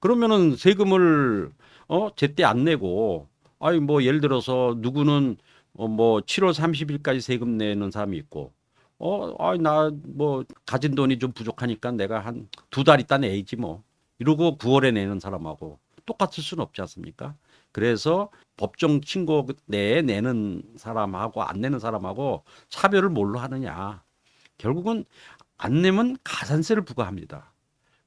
그러면은 세금을 제때 안 내고 아니 뭐 예를 들어서 누구는 뭐 7월 30일까지 세금 내는 사람이 있고 아니 나 뭐 가진 돈이 좀 부족하니까 내가 한 두 달 있다 내야지 뭐 이러고 9월에 내는 사람하고 똑같을 수는 없지 않습니까? 그래서 법정 신고 내에 내는 사람하고 안 내는 사람하고 차별을 뭘로 하느냐? 결국은 안 내면 가산세를 부과합니다.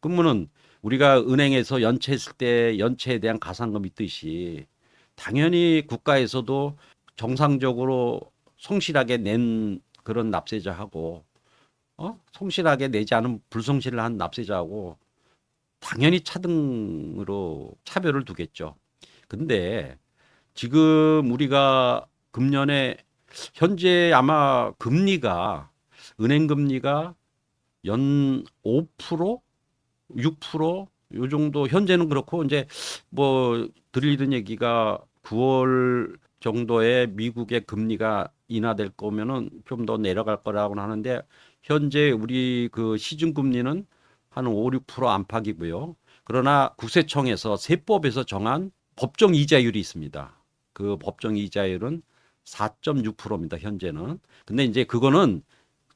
그러면은 우리가 은행에서 연체했을 때 연체에 대한 가산금 있듯이 당연히 국가에서도 정상적으로 성실하게 낸 그런 납세자하고 성실하게 내지 않은 불성실을 한 납세자하고 당연히 차등으로 차별을 두겠죠. 근데 지금 우리가 금년에 현재 아마 금리가 은행 금리가 연 5%, 6%, 요 정도 현재는 그렇고 이제 뭐 들리는 얘기가 9월 정도에 미국의 금리가 인하될 거면은 좀 더 내려갈 거라고 하는데 현재 우리 그 시중 금리는 한 5, 6% 안팎이고요. 그러나 국세청에서 세법에서 정한 법정 이자율이 있습니다. 그 법정 이자율은 4.6%입니다. 현재는. 근데 이제 그거는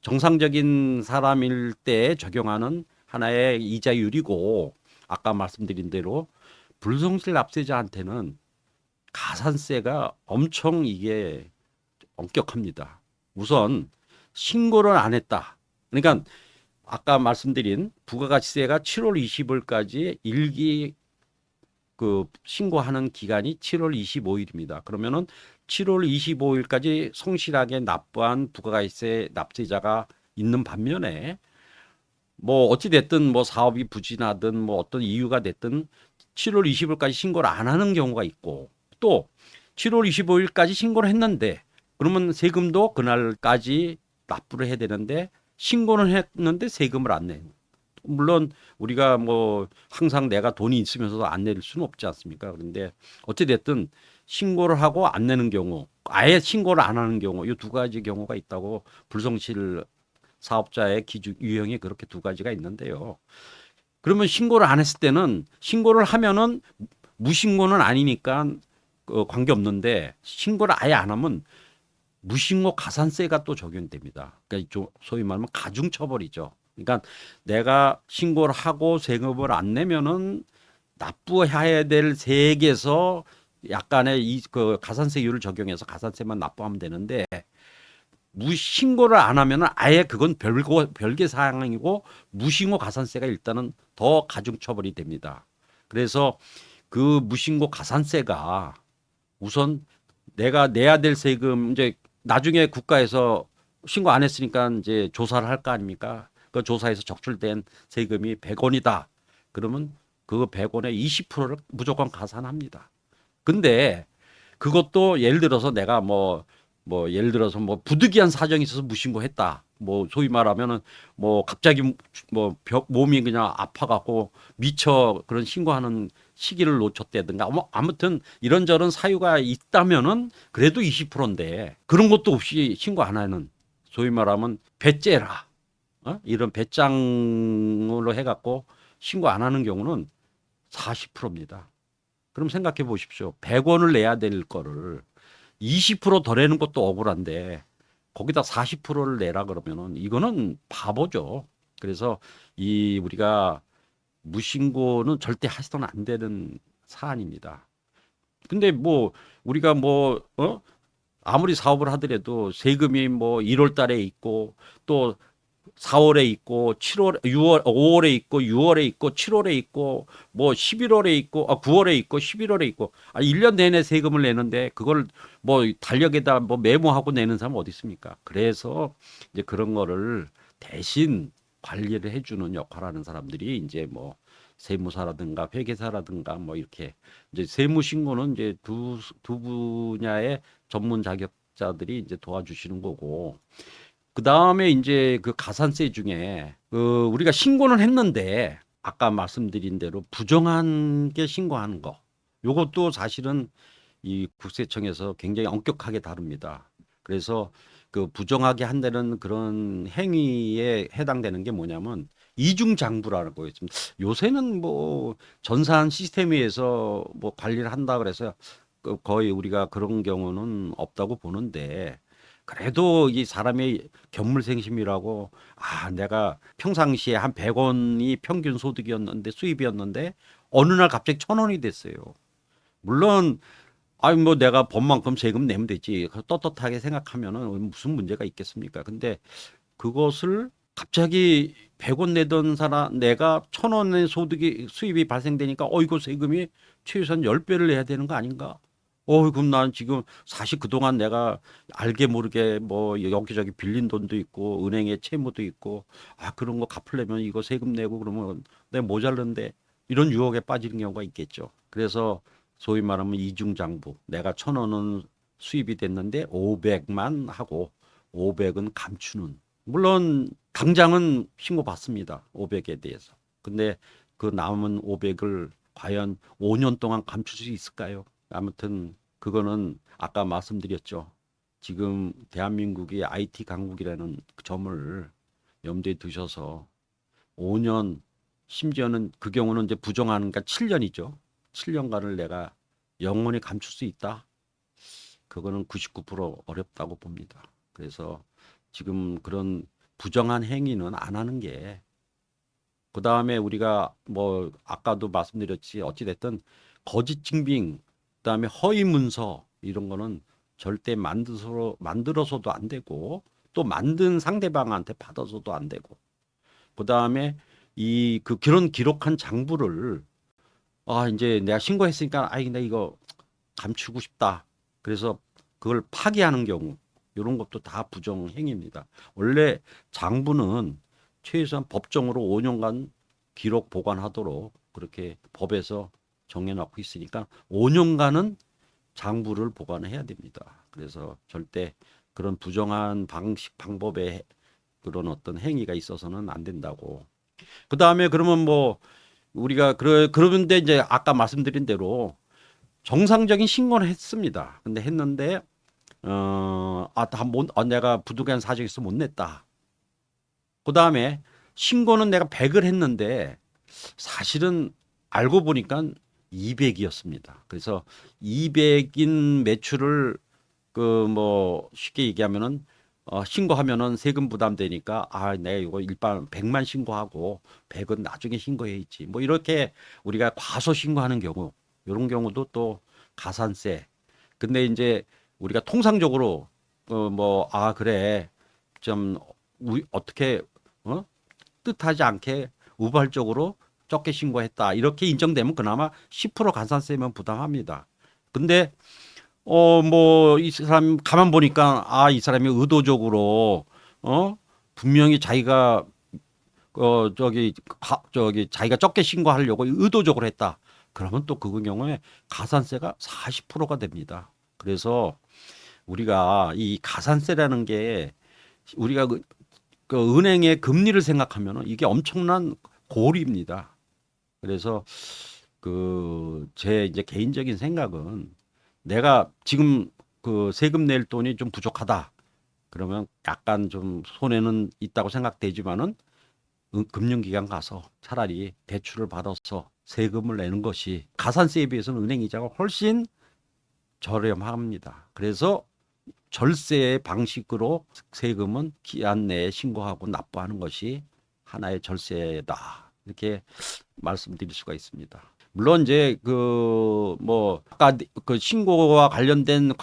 정상적인 사람일 때 적용하는 하나의 이자율이고 아까 말씀드린 대로 불성실 납세자한테는 가산세가 엄청 이게 엄격합니다. 우선 신고를 안 했다. 그러니까 아까 말씀드린 부가가치세가 7월 20일까지 일기 그 신고하는 기간이 7월 25일입니다. 그러면은 7월 25일까지 성실하게 납부한 부가가치세 납세자가 있는 반면에 뭐 어찌 됐든 뭐 사업이 부진하든 뭐 어떤 이유가 됐든 7월 20일까지 신고를 안 하는 경우가 있고 또 7월 25일까지 신고를 했는데 그러면 세금도 그날까지 납부를 해야 되는데 신고는 했는데 세금을 안 내. 물론 우리가 뭐 항상 내가 돈이 있으면서도 안 낼 수는 없지 않습니까? 그런데 어찌 됐든 신고를 하고 안 내는 경우, 아예 신고를 안 하는 경우, 이 두 가지 경우가 있다고 불성실 사업자의 기준 유형이 그렇게 두 가지가 있는데요. 그러면 신고를 안 했을 때는 신고를 하면은 무신고는 아니니까 관계 없는데 신고를 아예 안 하면 무신고 가산세가 또 적용됩니다. 그러니까 소위 말하면 가중처벌이죠. 그러니까 내가 신고를 하고 세금을 안 내면은 납부해야 될 세액에서 약간의 그 가산세율을 적용해서 가산세만 납부하면 되는데 무신고를 안 하면은 아예 그건 별개 사항이고 무신고 가산세가 일단은 더 가중처벌이 됩니다. 그래서 그 무신고 가산세가 우선 내가 내야 될 세금 이제 나중에 국가에서 신고 안 했으니까 이제 조사를 할 거 아닙니까? 그 조사에서 적출된 세금이 100원이다. 그러면 그 100원의 20%를 무조건 가산합니다. 근데 그것도 예를 들어서 내가 뭐 예를 들어서 뭐 부득이한 사정이 있어서 무신고했다. 뭐 소위 말하면은 뭐 갑자기 뭐 몸이 그냥 아파갖고 미처 그런 신고하는 시기를 놓쳤다든가 아무튼 이런저런 사유가 있다면은 그래도 20%인데 그런 것도 없이 신고 안 하는 소위 말하면 배째라 이런 배짱으로 해갖고 신고 안 하는 경우는 40%입니다. 그럼 생각해 보십시오. 100원을 내야 될 거를 20%더 내는 것도 억울한데 거기다 40%를 내라 그러면은 이거는 바보죠. 그래서 이 우리가 무신고는 절대 해서는 안 되는 사안입니다. 근데 뭐 우리가 아무리 사업을 하더라도 세금이 뭐 1월 달에 있고 또 4월에 있고 7월, 6월, 5월에 있고 6월에 있고 7월에 있고 뭐 11월에 있고 9월에 있고 11월에 있고 1년 내내 세금을 내는데 그걸 뭐 달력에다 뭐 메모하고 내는 사람 어디 있습니까? 그래서 이제 그런 거를 대신 관리를 해주는 역할하는 사람들이 이제 뭐 세무사라든가 회계사라든가 뭐 이렇게 이제 세무신고는 이제 두 분야의 전문 자격자들이 이제 도와주시는 거고 그 다음에 이제 그 가산세 중에 그 우리가 신고는 했는데 아까 말씀드린 대로 부정한 게 신고하는 거. 요것도 사실은 이 국세청에서 굉장히 엄격하게 다룹니다. 그래서 그 부정하게 한다는 그런 행위에 해당되는 게 뭐냐면 이중장부라는 거 있습니다. 요새는 뭐 전산 시스템에서 뭐 관리를 한다 그래서 거의 우리가 그런 경우는 없다고 보는데 그래도 이 사람의 견물생심이라고 내가 평상시에 한 100원이 평균 소득이었는데 수입이었는데 어느 날 갑자기 1,000원이 됐어요. 물론 뭐 내가 법만큼 세금 내면 되지. 떳떳하게 생각하면은 무슨 문제가 있겠습니까? 근데 그것을 갑자기 100원 내던 사람 내가 1,000원의 소득이 수입이 발생되니까 이거 세금이 최소한 10배를 내야 되는 거 아닌가? 그럼 난 지금 사실 그동안 내가 알게 모르게 뭐 여기저기 빌린 돈도 있고 은행에 채무도 있고 그런 거 갚으려면 이거 세금 내고 그러면 내가 모자른데 이런 유혹에 빠지는 경우가 있겠죠. 그래서 소위 말하면 이중장부. 내가 1,000원은 수입이 됐는데 500만 하고 500은 감추는. 물론 당장은 신고 받습니다. 500에 대해서. 근데 그 남은 500을 과연 5년 동안 감출 수 있을까요? 아무튼 그거는 아까 말씀드렸죠. 지금 대한민국이 IT 강국이라는 그 점을 염두에 두셔서 5년 심지어는 그 경우는 이제 부정하니까 7년이죠. 7년간을 내가 영원히 감출 수 있다. 그거는 99% 어렵다고 봅니다. 그래서 지금 그런 부정한 행위는 안 하는 게 그다음에 우리가 뭐 아까도 말씀드렸지 어찌됐든 거짓 증빙 그다음에 허위 문서 이런 거는 절대 만들어서도 안 되고 또 만든 상대방한테 받아서도 안 되고 그다음에 이 그 그런 기록한 장부를 이제 내가 신고했으니까 나 이거 감추고 싶다. 그래서 그걸 파기하는 경우 이런 것도 다 부정행위입니다. 원래 장부는 최소한 법정으로 5년간 기록 보관하도록 그렇게 법에서 정해놓고 있으니까 5년간은 장부를 보관해야 됩니다. 그래서 절대 그런 부정한 방법의 그런 어떤 행위가 있어서는 안 된다고. 그 다음에 그러면 뭐 우리가 그런데 이제 아까 말씀드린 대로 정상적인 신고는 했습니다. 근데 했는데 내가 부득이한 사정이 있어서 못 냈다. 그 다음에 신고는 내가 100을 했는데 사실은 알고 보니까 200이었습니다. 그래서 200인 매출을 그 뭐 쉽게 얘기하면은 신고하면은 세금 부담되니까 내가 이거 일반 100만 신고하고 100은 나중에 신고해야지. 뭐 이렇게 우리가 과소 신고하는 경우 이런 경우도 또 가산세. 근데 이제 우리가 통상적으로 그래 좀 어떻게 뜻하지 않게 우발적으로 적게 신고했다 이렇게 인정되면 그나마 10% 가산세면 부담합니다. 근데 뭐 이 사람 가만 보니까 이 사람이 의도적으로 분명히 자기가 저기 자기가 적게 신고하려고 의도적으로 했다. 그러면 또 그 경우에 가산세가 40%가 됩니다. 그래서 우리가 이 가산세라는 게 우리가 그 은행의 금리를 생각하면 이게 엄청난 고리입니다. 그래서 제 이제 개인적인 생각은 내가 지금 그 세금 낼 돈이 좀 부족하다. 그러면 약간 좀 손해는 있다고 생각되지만은 금융기관 가서 차라리 대출을 받아서 세금을 내는 것이 가산세에 비해서는 은행 이자가 훨씬 저렴합니다. 그래서 절세 방식으로 세금은 기한 내에 신고하고 납부하는 것이 하나의 절세다. 이렇게 말씀드릴 수가 있습니다. 물론 이제 아까 그 신고와 관련된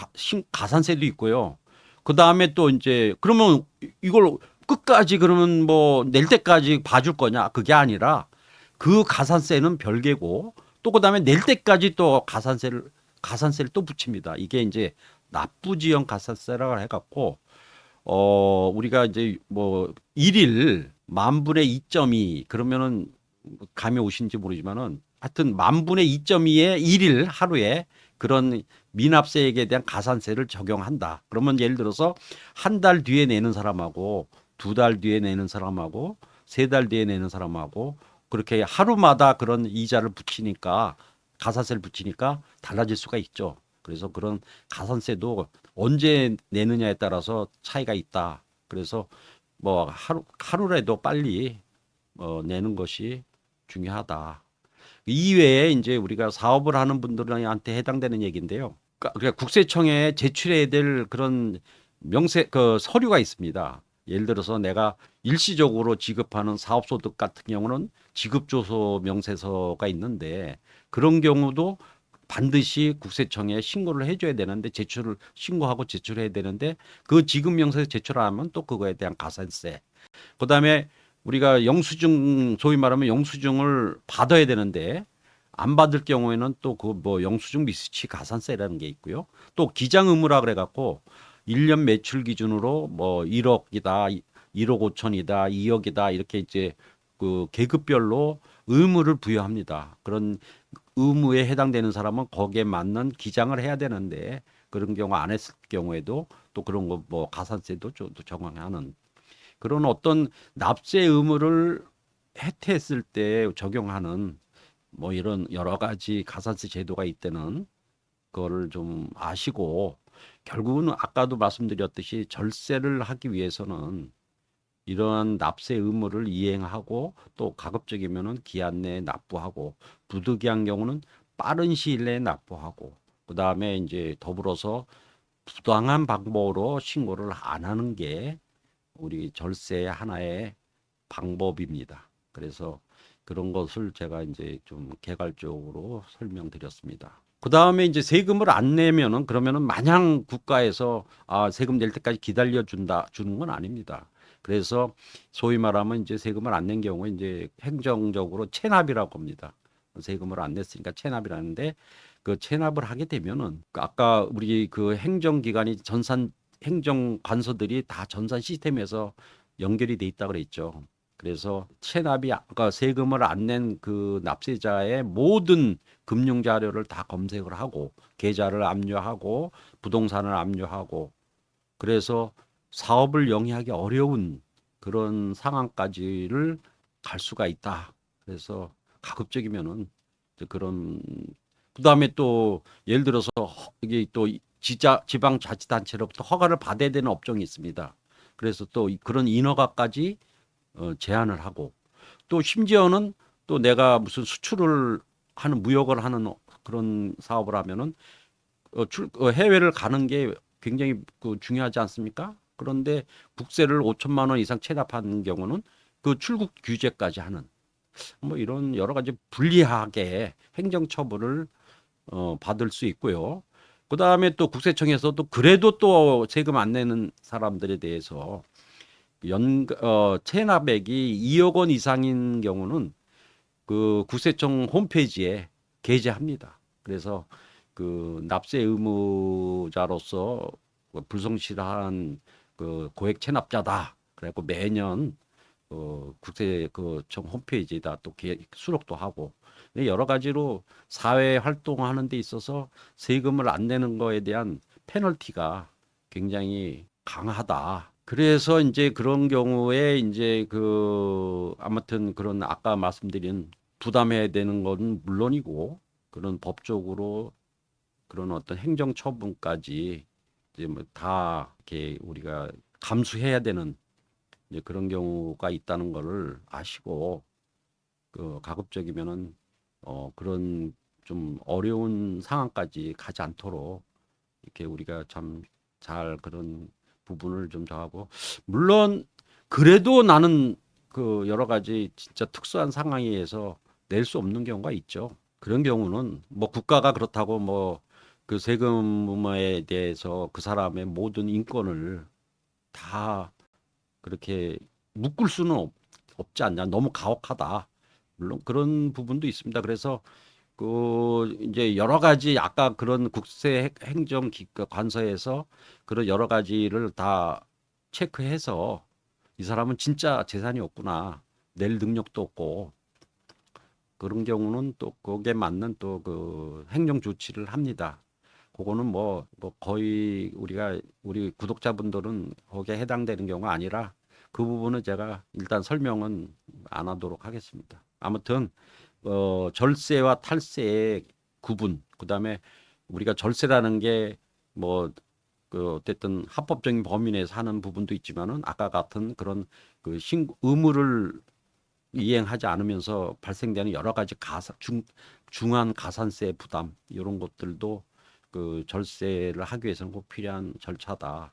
가산세도 있고요. 그 다음에 또 이제 그러면 이걸 끝까지 그러면 뭐 낼 때까지 봐줄 거냐? 그게 아니라 그 가산세는 별개고 또 그 다음에 낼 때까지 또 가산세를 또 붙입니다. 이게 이제 납부지형 가산세라고 해갖고 우리가 이제 뭐 일일 만분의 2.2 그러면은 감이 오신지 모르지만은 하여튼 만분의 2.2의 일일 하루에 그런 미납세액에 대한 가산세를 적용한다. 그러면 예를 들어서 한 달 뒤에 내는 사람하고 2달 뒤에 내는 사람하고 3달 뒤에 내는 사람하고 그렇게 하루마다 그런 이자를 붙이니까 가산세를 붙이니까 달라질 수가 있죠. 그래서 그런 가산세도 언제 내느냐에 따라서 차이가 있다. 그래서 뭐 하루라도 빨리 내는 것이 중요하다. 이외에 이제 우리가 사업을 하는 분들한테 해당되는 얘기인데요. 그러니까 국세청에 제출해야 될 그런 서류가 있습니다. 예를 들어서 내가 일시적으로 지급하는 사업소득 같은 경우는 지급조서 명세서가 있는데 그런 경우도 반드시 국세청에 신고를 해줘야 되는데 신고하고 제출해야 되는데 그 지급 명세서 제출하면 또 그거에 대한 가산세. 그다음에 우리가 영수증 소위 말하면 영수증을 받아야 되는데 안 받을 경우에는 또 그 뭐 영수증 미수치 가산세라는 게 있고요. 또 기장 의무라 그래 갖고 1년 매출 기준으로 뭐 1억이다, 1억 5천이다, 2억이다 이렇게 이제 그 계급별로 의무를 부여합니다. 그런 의무에 해당되는 사람은 거기에 맞는 기장을 해야 되는데 그런 경우 안 했을 경우에도 또 그런 거 뭐 가산세도 적용하는 그런 어떤 납세 의무를 해태했을 때 적용하는 뭐 이런 여러 가지 가산세 제도가 있다는 거를 좀 아시고 결국은 아까도 말씀드렸듯이 절세를 하기 위해서는 이러한 납세 의무를 이행하고 또 가급적이면은 기한 내에 납부하고 부득이한 경우는 빠른 시일 내에 납부하고 그다음에 이제 더불어서 부당한 방법으로 신고를 안 하는 게 우리 절세의 하나의 방법입니다. 그래서 그런 것을 제가 이제 좀 개괄적으로 설명드렸습니다. 그 다음에 이제 세금을 안 내면은 그러면은 마냥 국가에서 세금 낼 때까지 주는 건 아닙니다. 그래서 소위 말하면 이제 세금을 안 낸 경우에 이제 행정적으로 체납이라고 합니다. 세금을 안 냈으니까 체납이라는데 그 체납을 하게 되면은 아까 우리 그 행정기관이 행정 관서들이 다 전산 시스템에서 연결이 돼 있다 그랬죠. 그래서 체납이 아까 세금을 안 낸 그 납세자의 모든 금융 자료를 다 검색을 하고 계좌를 압류하고 부동산을 압류하고 그래서 사업을 영위하기 어려운 그런 상황까지를 갈 수가 있다. 그래서 가급적이면은 그런 그다음에 또 예를 들어서 이게 또 지방자치단체로부터 허가를 받아야 되는 업종이 있습니다. 그래서 또 그런 인허가까지 제한을 하고 또 심지어는 또 내가 무슨 수출을 하는 무역을 하는 그런 사업을 하면은 해외를 가는 게 굉장히 중요하지 않습니까? 그런데 국세를 5천만 원 이상 체납하는 경우는 그 출국 규제까지 하는 뭐 이런 여러 가지 불리하게 행정처분을 받을 수 있고요. 그다음에 또 국세청에서도 그래도 또 세금 안 내는 사람들에 대해서 체납액이 2억 원 이상인 경우는 그 국세청 홈페이지에 게재합니다. 그래서 그 납세 의무자로서 불성실한 그 고액 체납자다. 그래갖고 매년 국세 그청 홈페이지에다 또 수록도 하고 여러 가지로 사회 활동하는 데 있어서 세금을 안 내는 거에 대한 페널티가 굉장히 강하다. 그래서 이제 그런 경우에 이제 아무튼 그런 아까 말씀드린 부담해야 되는 건 물론이고 그런 법적으로 그런 어떤 행정 처분까지 이제 뭐 다 이렇게 우리가 감수해야 되는 이제 그런 경우가 있다는 거를 아시고 가급적이면은 그런 좀 어려운 상황까지 가지 않도록 이렇게 우리가 참 잘 그런 부분을 좀 정하고 물론 그래도 나는 그 여러 가지 진짜 특수한 상황에 의해서 낼 수 없는 경우가 있죠. 그런 경우는 뭐 국가가 그렇다고 뭐 그 세금에 대해서 그 사람의 모든 인권을 다 그렇게 묶을 수는 없지 않냐. 너무 가혹하다. 물론 그런 부분도 있습니다. 그래서 이제 여러 가지 아까 그런 국세 행정 관서에서 그런 여러 가지를 다 체크해서 이 사람은 진짜 재산이 없구나. 낼 능력도 없고 그런 경우는 또 거기에 맞는 또 그 행정 조치를 합니다. 그거는 뭐 거의 우리 구독자분들은 거기에 해당되는 경우가 아니라 그 부분은 제가 일단 설명은 안 하도록 하겠습니다. 아무튼 절세와 탈세의 구분, 그다음에 우리가 절세라는 게 뭐 어쨌든 합법적인 범위 내에서 하는 부분도 있지만은 아까 같은 그런 의무를 이행하지 않으면서 발생되는 여러 가지 중한 가산세 부담 이런 것들도 그 절세를 하기 위해서는 꼭 필요한 절차다.